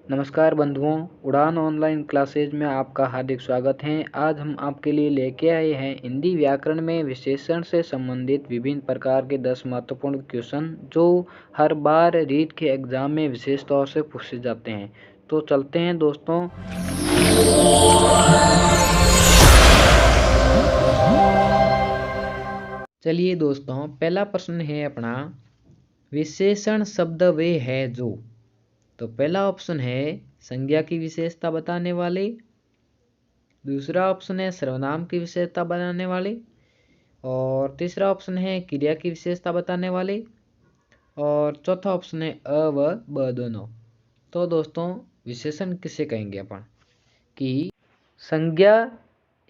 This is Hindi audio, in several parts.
नमस्कार बंधुओं, उड़ान ऑनलाइन क्लासेज में आपका हार्दिक स्वागत है। आज हम आपके लिए लेके आए हैं हिंदी व्याकरण में विशेषण से संबंधित विभिन्न प्रकार के 10 महत्वपूर्ण क्वेश्चन जो हर बार रीट के एग्जाम में विशेष तौर से पूछे जाते हैं। तो चलते हैं दोस्तों। चलिए दोस्तों, पहला प्रश्न है अपना, विशेषण शब्द वे है जो। तो पहला ऑप्शन है संज्ञा की विशेषता बताने वाले, दूसरा ऑप्शन है सर्वनाम की विशेषता बताने वाले, और तीसरा ऑप्शन है क्रिया की विशेषता बताने वाले, और चौथा ऑप्शन है अ व ब दोनों। तो दोस्तों, विशेषण किसे कहेंगे अपन कि संज्ञा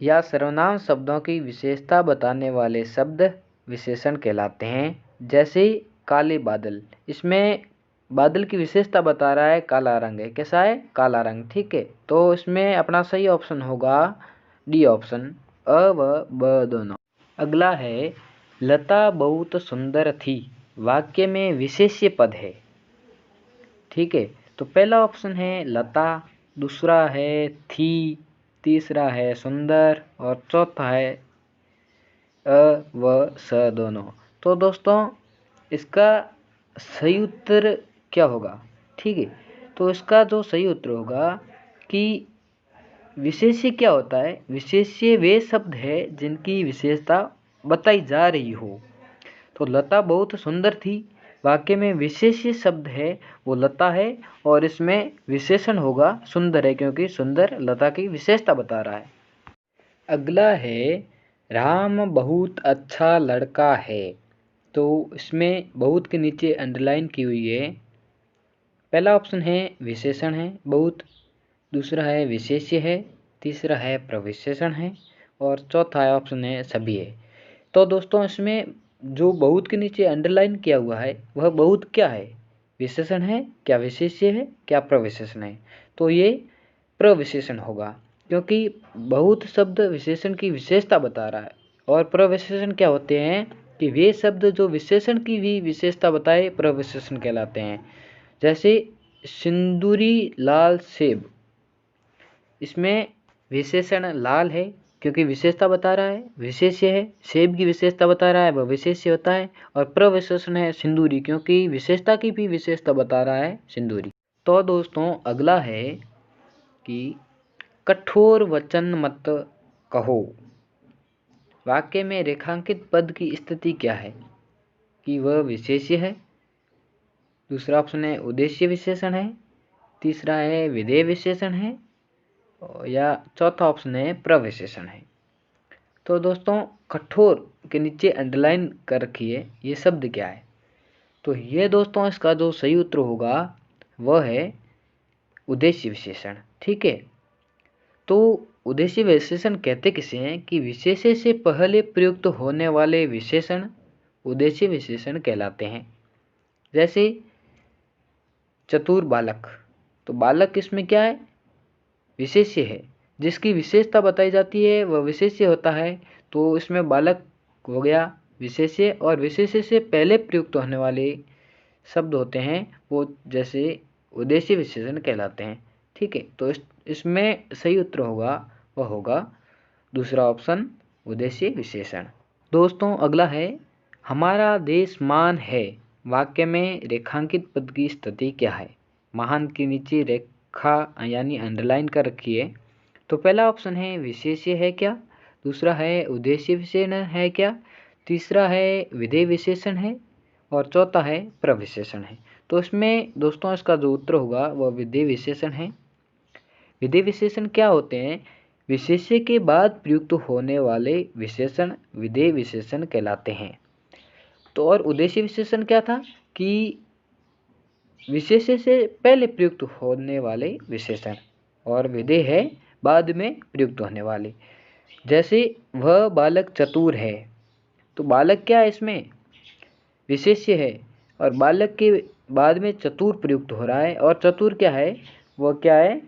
या सर्वनाम शब्दों की विशेषता बताने वाले शब्द विशेषण कहलाते हैं। जैसे काले बादल, इसमें बादल की विशेषता बता रहा है काला रंग है। कैसा है? काला रंग। ठीक है, तो इसमें अपना सही ऑप्शन होगा डी ऑप्शन, अ व ब दोनों। अगला है लता बहुत सुंदर थी, वाक्य में विशेष्य पद है। ठीक है, तो पहला ऑप्शन है लता, दूसरा है थी, तीसरा है सुंदर, और चौथा है अ व स दोनों। तो दोस्तों, इसका सही उत्तर क्या होगा? ठीक है, तो इसका जो सही उत्तर होगा कि विशेष्य क्या होता है? विशेष्य वे शब्द है जिनकी विशेषता बताई जा रही हो। तो लता बहुत सुंदर थी, वाक्य में विशेष्य शब्द है वो लता है, और इसमें विशेषण होगा सुंदर है, क्योंकि सुंदर लता की विशेषता बता रहा है। अगला है राम बहुत अच्छा लड़का है। तो इसमें बहुत के नीचे अंडरलाइन की हुई है। पहला ऑप्शन है विशेषण है बहुत, दूसरा है विशेष्य है, तीसरा है प्रविशेषण है, और चौथा ऑप्शन है सभी है। तो दोस्तों, इसमें जो बहुत के नीचे अंडरलाइन किया हुआ है वह बहुत क्या है? विशेषण है क्या विशेष्य है क्या प्रविशेषण है? तो ये प्रविशेषण होगा, क्योंकि बहुत शब्द विशेषण की विशेषता बता रहा है, और प्रविशेषण क्या होते हैं कि वे शब्द जो विशेषण की भी विशेषता बताए प्रविशेषण कहलाते हैं। जैसे सिंदूरी लाल सेब, इसमें विशेषण लाल है क्योंकि विशेषता बता रहा है, विशेष्य है सेब की विशेषता बता रहा है वह विशेष्य होता है, और प्रविशेषण है सिंदूरी क्योंकि विशेषता की भी विशेषता बता रहा है सिंदूरी। तो दोस्तों, अगला है कि कठोर वचन मत कहो, वाक्य में रेखांकित पद की स्थिति क्या है? कि वह विशेष्य है, दूसरा ऑप्शन है उद्देश्य विशेषण है, तीसरा है विधेय विशेषण है, या चौथा ऑप्शन है प्रविशेषण है। तो दोस्तों, कठोर के नीचे अंडरलाइन कर रखिए ये शब्द क्या है? तो ये दोस्तों, इसका जो सही उत्तर होगा वह है उद्देश्य विशेषण। ठीक है, तो उद्देश्य विशेषण कहते किसे हैं कि विशेष्य से पहले प्रयुक्त होने वाले विशेषण उद्देश्य विशेषण कहलाते हैं। जैसे चतुर बालक, तो बालक इसमें क्या है? विशेष्य है, जिसकी विशेषता बताई जाती है वह विशेष्य होता है। तो इसमें बालक हो गया विशेष्य, और विशेष्य से पहले प्रयुक्त होने वाले शब्द होते हैं वो जैसे उद्देश्य विशेषण कहलाते हैं। ठीक है, तो इसमें सही उत्तर होगा वह होगा दूसरा ऑप्शन उद्देश्य विशेषण। दोस्तों, अगला है हमारा देश महान है, वाक्य में रेखांकित पद की स्थिति क्या है? महान के नीचे रेखा यानी अंडरलाइन कर रखी है। तो पहला ऑप्शन है विशेष्य है क्या, दूसरा है उद्देश्य विशेषण है क्या, तीसरा है विधेय विशेषण है, और चौथा है प्रविशेषण है। तो इसमें दोस्तों, इसका जो उत्तर होगा वह विधेय विशेषण है। विधेय विशेषण क्या होते हैं? विशेष्य के बाद प्रयुक्त होने वाले विशेषण विधेय विशेषण कहलाते हैं। तो और उद्देश्य विशेषण क्या था कि विशेष्य से पहले प्रयुक्त होने वाले विशेषण, और विधेय है बाद में प्रयुक्त होने वाले। जैसे वह बालक चतुर है, तो बालक क्या है? इसमें विशेष्य है, और बालक के बाद में चतुर प्रयुक्त हो रहा है, और चतुर क्या है? वह क्या है?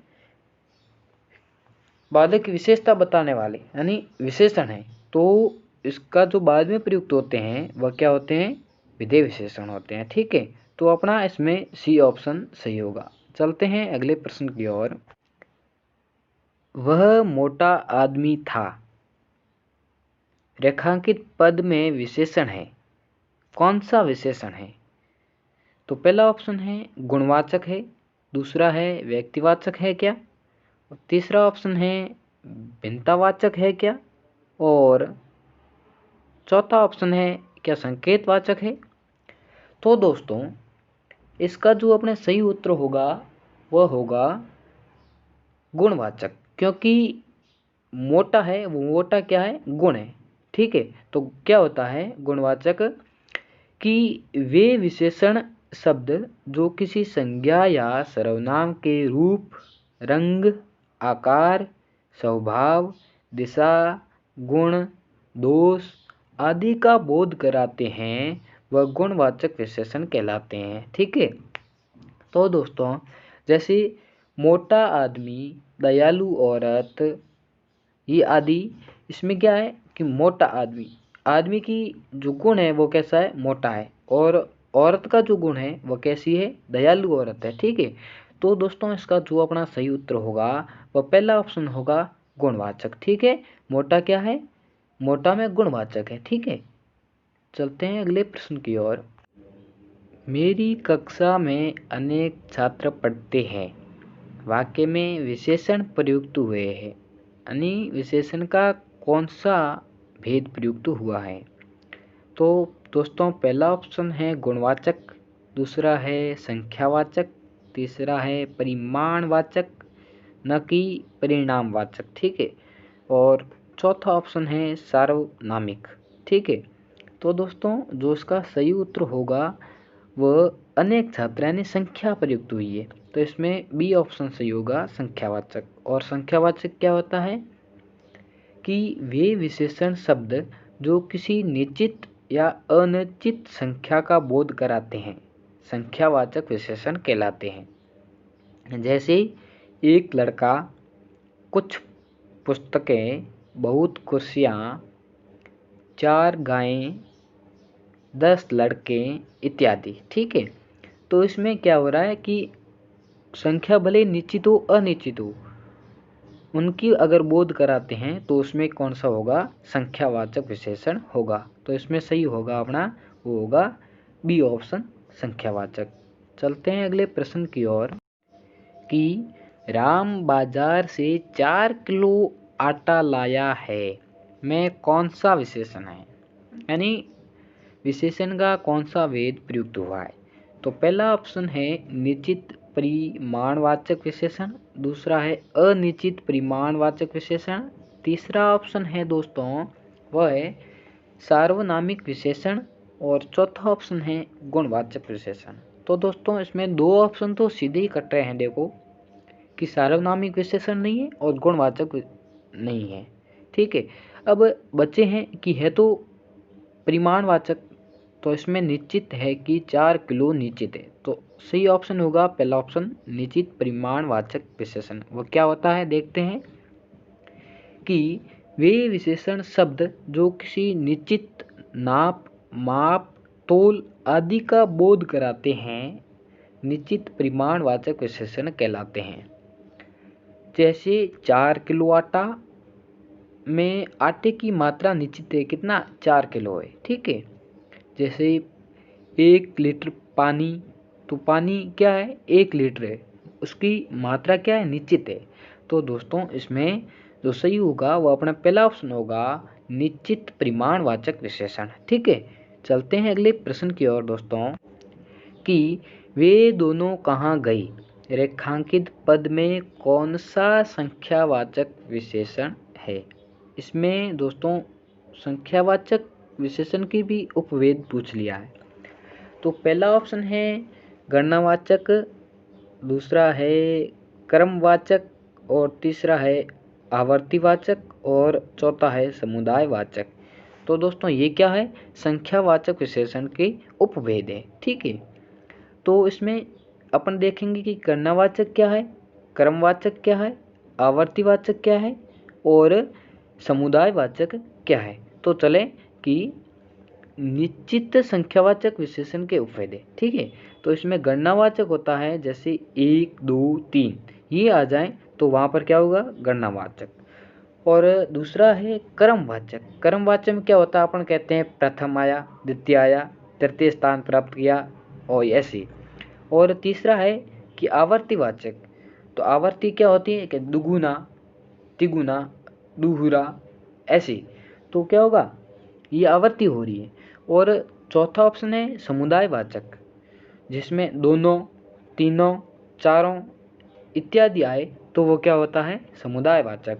बालक की विशेषता बताने वाले यानी विशेषण है। तो इसका जो बाद में प्रयुक्त होते हैं वह क्या होते हैं? विधेय विशेषण होते हैं। ठीक है, तो अपना इसमें सी ऑप्शन सही होगा। चलते हैं अगले प्रश्न की ओर। वह मोटा आदमी था। रेखांकित पद में विशेषण है, कौन सा विशेषण है? तो पहला ऑप्शन है गुणवाचक है, दूसरा है व्यक्तिवाचक है क्या, और तीसरा ऑप्शन है भिन्नतावाचक है क्या, और चौथा ऑप्शन है क्या संकेतवाचक है। तो दोस्तों इसका जो अपने सही उत्तर होगा वह होगा गुणवाचक, क्योंकि मोटा है वो मोटा क्या है, गुण है। ठीक है, तो क्या होता है गुणवाचक कि वे विशेषण शब्द जो किसी संज्ञा या सर्वनाम के रूप, रंग, आकार, स्वभाव, दिशा, गुण, दोष आदि का बोध कराते हैं वह गुणवाचक विशेषण कहलाते हैं। ठीक है, तो दोस्तों जैसे मोटा आदमी, दयालु औरत, ये आदि, इसमें क्या है कि मोटा आदमी, आदमी की जो गुण है वो कैसा है, मोटा है, और औरत का जो गुण है वो कैसी है, दयालु औरत है। ठीक है, तो दोस्तों इसका जो अपना सही उत्तर होगा वह पहला ऑप्शन होगा गुणवाचक। ठीक है, मोटा क्या है, मोटा में गुणवाचक है। ठीक है, चलते हैं अगले प्रश्न की ओर। मेरी कक्षा में अनेक छात्र पढ़ते हैं, वाक्य में विशेषण प्रयुक्त हुए हैं, यानी विशेषण का कौन सा भेद प्रयुक्त हुआ है? तो दोस्तों पहला ऑप्शन है गुणवाचक, दूसरा है संख्यावाचक, तीसरा है परिमाणवाचक न कि परिणामवाचक। ठीक है, और चौथा ऑप्शन है सार्वनामिक। ठीक है, तो दोस्तों जो इसका सही उत्तर होगा वह अनेक छात्र यानी संख्या प्रयुक्त हुई है, तो इसमें बी ऑप्शन सही होगा संख्यावाचक। और संख्यावाचक क्या होता है कि वे विशेषण शब्द जो किसी निश्चित या अनिश्चित संख्या का बोध कराते हैं संख्यावाचक विशेषण कहलाते हैं। जैसे एक लड़का, कुछ पुस्तकें, बहुत कुर्सियाँ, 4 गायें, 10 लड़के इत्यादि। ठीक है, तो इसमें क्या हो रहा है कि संख्या भले निश्चित हो अनिश्चित हो, उनकी अगर बोध कराते हैं तो उसमें कौन सा होगा, संख्यावाचक विशेषण होगा। तो इसमें सही होगा अपना वो होगा बी ऑप्शन संख्यावाचक। चलते हैं अगले प्रश्न की ओर कि राम बाजार से 4 किलो आटा लाया है, में कौन सा विशेषण है, यानी विशेषण का कौन सा भेद प्रयुक्त हुआ है? तो पहला ऑप्शन है निश्चित परिमाणवाचक विशेषण, दूसरा है अनिश्चित परिमाणवाचक विशेषण, तीसरा ऑप्शन है दोस्तों वह है सार्वनामिक विशेषण, और चौथा ऑप्शन है गुणवाचक विशेषण। तो दोस्तों इसमें दो ऑप्शन तो सीधे ही कट रहे हैं, देखो कि सार्वनामिक विशेषण नहीं है और गुणवाचक नहीं है। ठीक है, अब बचे हैं कि है तो परिमाणवाचक, तो इसमें निश्चित है कि 4 किलो निश्चित है, तो सही ऑप्शन होगा पहला ऑप्शन निश्चित परिमाणवाचक विशेषण। वो क्या होता है देखते हैं कि वे विशेषण शब्द जो किसी निश्चित नाप, माप, तोल आदि का बोध कराते हैं निश्चित परिमाणवाचक विशेषण कहलाते हैं। जैसे 4 किलो आटा में आटे की मात्रा निश्चित है, कितना, 4 किलो है। ठीक है, जैसे 1 लीटर पानी, तो पानी क्या है, 1 लीटर है, उसकी मात्रा क्या है, निश्चित है। तो दोस्तों इसमें जो सही होगा वो अपना पहला ऑप्शन होगा निश्चित परिमाणवाचक विशेषण। ठीक है, चलते हैं अगले प्रश्न की ओर दोस्तों कि वे दोनों कहाँ गई, रेखांकित पद में कौन सा संख्यावाचक विशेषण है? इसमें दोस्तों संख्यावाचक विशेषण की भी उपभेद पूछ लिया है। तो पहला ऑप्शन है गणनावाचक, दूसरा है क्रमवाचक, और तीसरा है आवर्तीवाचक, और चौथा है समुदायवाचक। तो दोस्तों ये क्या है, संख्यावाचक विशेषण के उपभेद है। ठीक है, तो इसमें अपन देखेंगे कि गणनावाचक क्या है, क्रमवाचक क्या है, आवर्तीवाचक क्या है, और समुदायवाचक क्या है। तो चले कि निश्चित संख्यावाचक विशेषण के उपभेद है। ठीक है, तो इसमें गणनावाचक होता है, जैसे 1 2 3 ये आ जाए तो वहाँ पर क्या होगा, गणनावाचक। और दूसरा है क्रमवाचक। क्रमवाचक में क्या होता है, अपन कहते हैं प्रथम आया, द्वितीय आया, तृतीय स्थान प्राप्त किया और ऐसे। और तीसरा है कि आवर्तीवाचक। तो आवर्ती क्या होती है कि दुगुना, तिगुना, दुहुरा ऐसे। तो क्या होगा, ये आवर्ती हो रही है। और चौथा ऑप्शन है समुदायवाचक, जिसमें दोनों, तीनों, चारों इत्यादि आए तो वो क्या होता है, समुदायवाचक।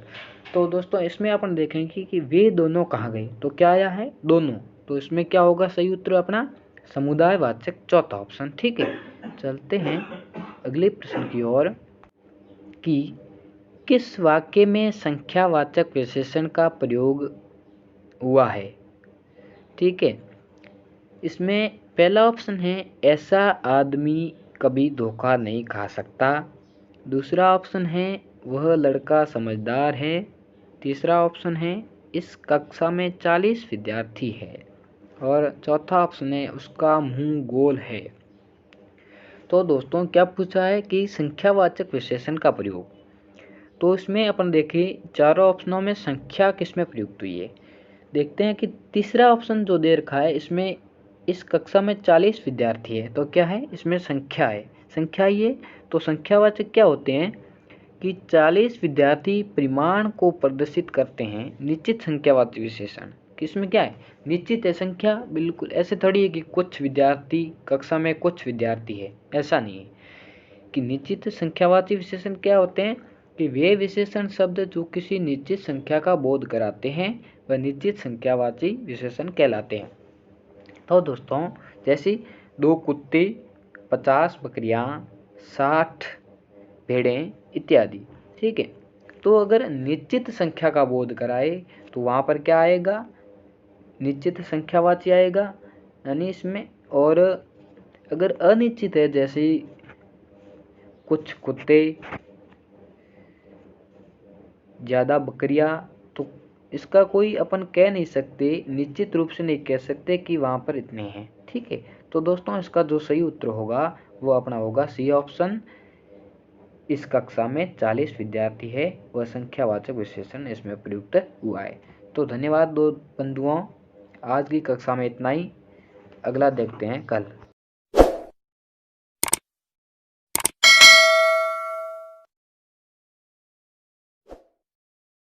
तो दोस्तों इसमें अपन देखेंगे कि वे दोनों कहाँ गए, तो क्या आया है, दोनों। तो इसमें क्या होगा सही उत्तर अपना, समुदायवाचक, चौथा ऑप्शन। ठीक है, चलते हैं अगले प्रश्न की ओर कि किस वाक्य में संख्यावाचक विशेषण का प्रयोग हुआ है। ठीक है, इसमें पहला ऑप्शन है ऐसा आदमी कभी धोखा नहीं खा सकता। दूसरा ऑप्शन है वह लड़का समझदार है। तीसरा ऑप्शन है इस कक्षा में 40 विद्यार्थी है। और चौथा ऑप्शन है उसका मुंह गोल है। तो दोस्तों क्या पूछा है कि संख्यावाचक विशेषण का प्रयोग। तो इसमें अपन देखें चारों ऑप्शनों में संख्या किसमें प्रयुक्त हुई है। देखते हैं कि तीसरा ऑप्शन जो दे रखा है, इसमें इस कक्षा में 40 विद्यार्थी है, तो क्या है, इसमें संख्या है, संख्या ये। तो संख्यावाचक क्या होते हैं कि 40 विद्यार्थी परिमाण को प्रदर्शित करते हैं। निश्चित संख्यावाचक विशेषण किसमें क्या है, निश्चित है संख्या। बिल्कुल ऐसे थोड़ी है कि कुछ विद्यार्थी कक्षा में कुछ विद्यार्थी है, ऐसा नहीं है। कि निश्चित संख्यावाची विशेषण क्या होते हैं कि वे विशेषण शब्द जो किसी निश्चित संख्या का बोध कराते हैं वह निश्चित संख्यावाची विशेषण कहलाते हैं। तो दोस्तों जैसे 2 कुत्ते, 50 बकरियां, 60 भेड़ें इत्यादि। ठीक है, तो अगर निश्चित संख्या का बोध कराए तो वहाँ पर क्या आएगा, निश्चित संख्यावाची आएगा यानी इसमें। और अगर अनिश्चित है, जैसे कुछ कुत्ते, ज़्यादा बकरियां, तो इसका कोई अपन कह नहीं सकते, निश्चित रूप से नहीं कह सकते कि वहाँ पर इतने हैं। ठीक है, तो दोस्तों इसका जो सही उत्तर होगा वो अपना होगा सी ऑप्शन। इस कक्षा में 40 विद्यार्थी है, वह संख्यावाचक विशेषण इसमें प्रयुक्त हुआ है। तो धन्यवाद दो बंधुओं, आज की कक्षा में इतना ही। अगला देखते हैं कल।